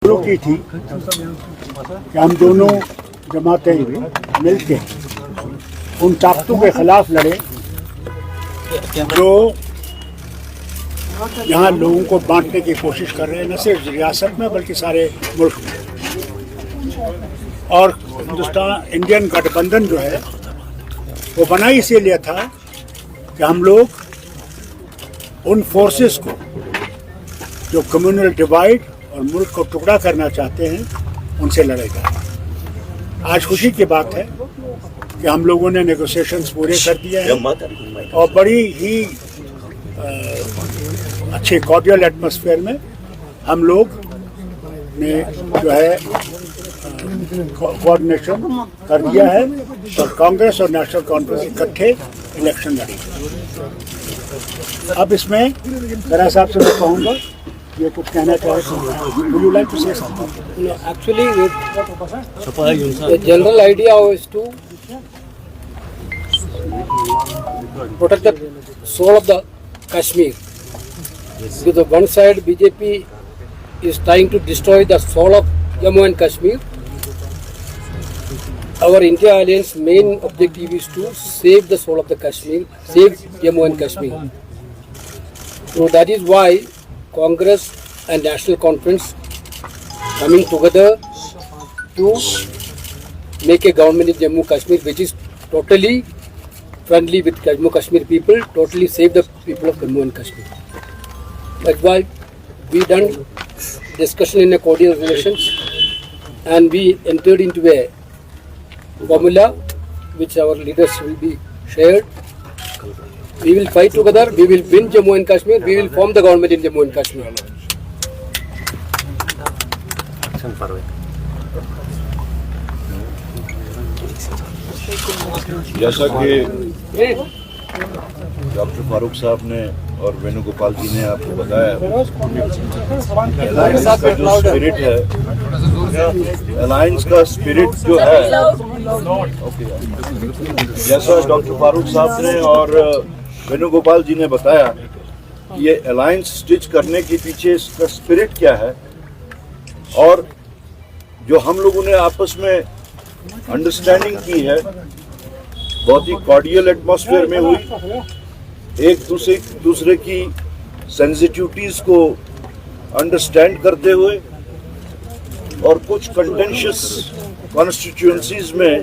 शुरू की थी कि हम दोनों जमातें मिलके उन ताकतों के खिलाफ लड़े जो यहाँ लोगों को बांटने की कोशिश कर रहे हैं, न सिर्फ रियासत में बल्कि सारे मुल्क में। और हिंदुस्तान इंडियन गठबंधन जो है वो बना इसीलिए था कि हम लोग उन फोर्सेस को जो कम्युनल डिवाइड और मुल्क को टुकड़ा करना चाहते हैं उनसे लड़ेगा। आज खुशी की बात है कि हम लोगों ने नेगोशिएशंस पूरे कर दिए हैं और बड़ी ही अच्छे कॉर्डियल एटमॉस्फेयर में हम लोग ने जो है कोऑर्डिनेशन कर दिया है और कांग्रेस और नेशनल कॉन्फ्रेंस इकट्ठे इलेक्शन लड़ेंगे। अब इसमें जरा साहब से मैं कहूँगा ये कुछ कहना चाहे। Would you like to say something? No, actually, the general idea was to protect the soul of the Kashmir. Because on one side, BJP is trying to destroy the soul of Jammu and Kashmir. Our India Alliance main objective is to save the soul of the Kashmir, save Jammu and Kashmir. So that is why Congress and National Conference coming together to make a government in Jammu Kashmir which is totally friendly with Jammu Kashmir people, totally save the people of Jammu and Kashmir. That's why we done discussion in a cordial relations and we entered into a formula which our leaders will be shared. We will fight together, we will win Jammu and Kashmir, we will form the government in Jammu and Kashmir. जैसा कि doctor Farooq साहब ने और वेणुगोपाल जी ने आपको बताया, alliance का जो स्पिरिट है, अलायंस का स्पिरिट जो है, जैसा डॉक्टर फारूक साहब ने और वेणुगोपाल जी ने बताया, ये अलायंस स्टिच करने के पीछे इसका स्पिरिट क्या है और जो हम लोगों ने आपस में अंडरस्टैंडिंग की है बहुत ही कॉर्डियल एटमॉस्फेयर में हुई, एक दूसरे की सेंसिटिविटीज को अंडरस्टैंड करते हुए और कुछ कंटेंशियस कॉन्स्टिट्यूएंसीज में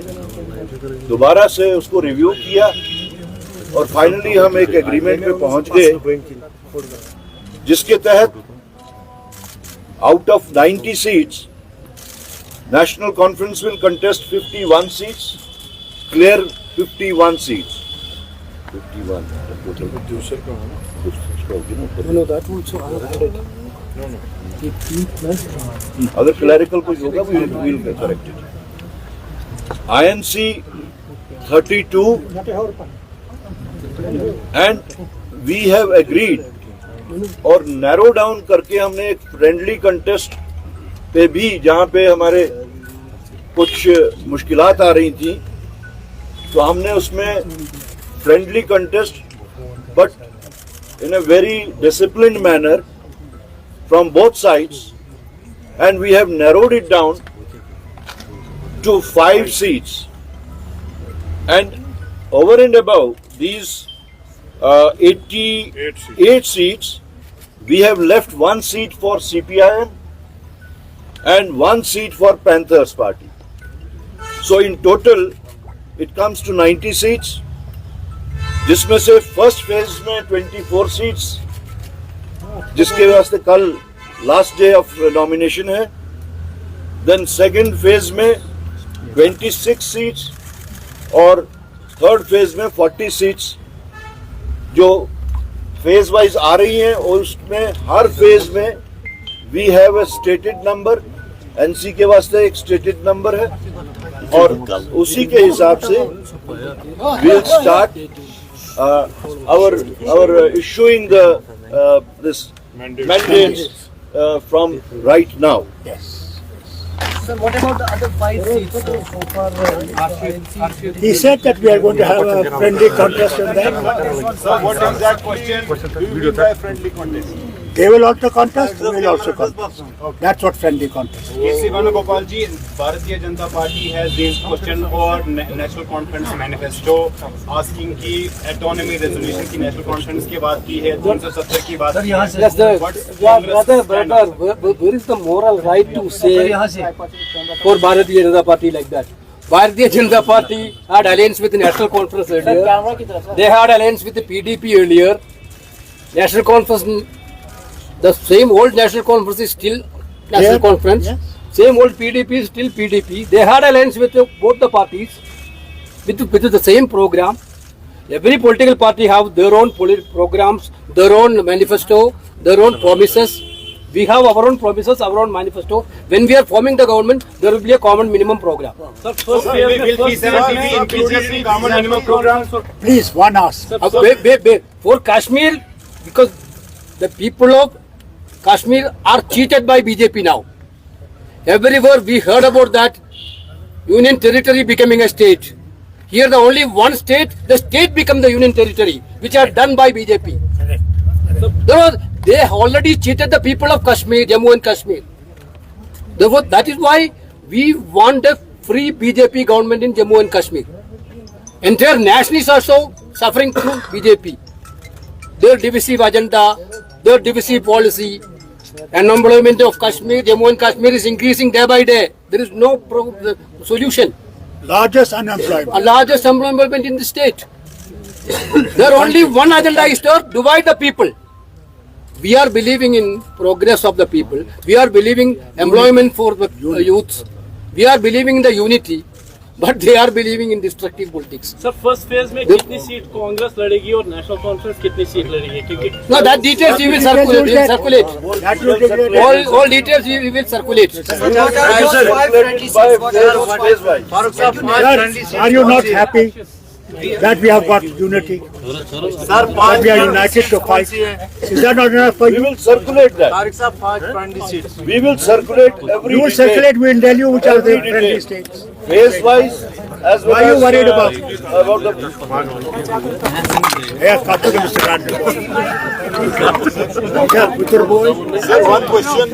दोबारा से उसको रिव्यू किया और फाइनली हम एक एग्रीमेंट पे पहुंच गए जिसके तहत out of 90 seats national conference will contest 51 seats, clear 51 seats. 51. No, that also added. अगर क्लैरिकल कुछ होगा we will correct it. INC 32 and we have agreed और नैरो डाउन करके हमने एक फ्रेंडली कंटेस्ट पे भी जहाँ पे हमारे कुछ मुश्किलात आ रही थी तो हमने उसमें friendly contest but in a very disciplined manner from both sides and we have narrowed it down to 5 seats and over and above these 88 seats we have left 1 seat for CPIM and 1 seat for Panthers Party. So in total it comes to 90 seats, जिसमें से first phase में 24 seats जिसके वास्ते कल last day of nomination है, then second phase में 26 seats और third phase में 40 सीट्स जो फेज वाइज आ रही हैं और उसमें हर फेज में we have a stated number, NC के वास्ते एक स्टेटेड नंबर है और उसी के हिसाब से we'll start our issuing the this mandates from right now. Yes. Sir, what about the other 5 seats so far? He said that we are going to have a friendly contest on that. Sir, what is that question? Do you mean by friendly contest? They will also contest, we will also contest. That's what friendly contest. KC Venugopal ji, Bharatiya Janata Party has raised question for National Conference manifesto, asking ki autonomy resolution की National Conference की बात की है, 370 की बात की है. Yes, where is the moral right to say for Bharatiya Janata Party like that? Bharatiya Janata Party had alliance with the National Conference earlier. They had alliance with the PDP earlier. National Conference, the same old National Conference is still National Conference. Yes. Same old PDP is still PDP. They had alliance with both the parties with the same program. Every political party have their own programs, their own manifesto, their own promises. We have our own promises, our own manifesto. When we are forming the government, there will be a common minimum program. Will P7 be included in common minimum program? Please, one ask. Wait. For Kashmir, because the people of Kashmir are cheated by BJP now. Everywhere we heard about that union territory becoming a state. Here the only one state, the state become the union territory, which are done by BJP. They already cheated the people of Kashmir, Jammu and Kashmir. Therefore, that is why we want a free BJP government in Jammu and Kashmir. Entire nation is also suffering through BJP. Their divisive agenda, their divisive policy, unemployment of Kashmir, Jammu and Kashmir is increasing day by day. There is no solution. Largest unemployment. A largest employment in the state. There only one agenda is to divide the people. We are believing in progress of the people. We are believing employment for the youths. We are believing in the unity. But they are believing in destructive politics. Sir first phase में कितनी seat Congress लड़ेगी और national conference कितनी seat लड़ेगी क्योंकि No, that details we will circulate. That will declare. All details we will circulate. Sir, are you not happy that we have got unity? That we are united to fight? Is that not enough for We you? will circulate that. We will circulate every You will detail, circulate, we will tell you which are the Every friendly detail. states. phase wise as well Why are you as worried about the Yes, talk to Mr. Randall. Yeah, Putur boy. one question.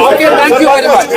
Okay, thank you very much.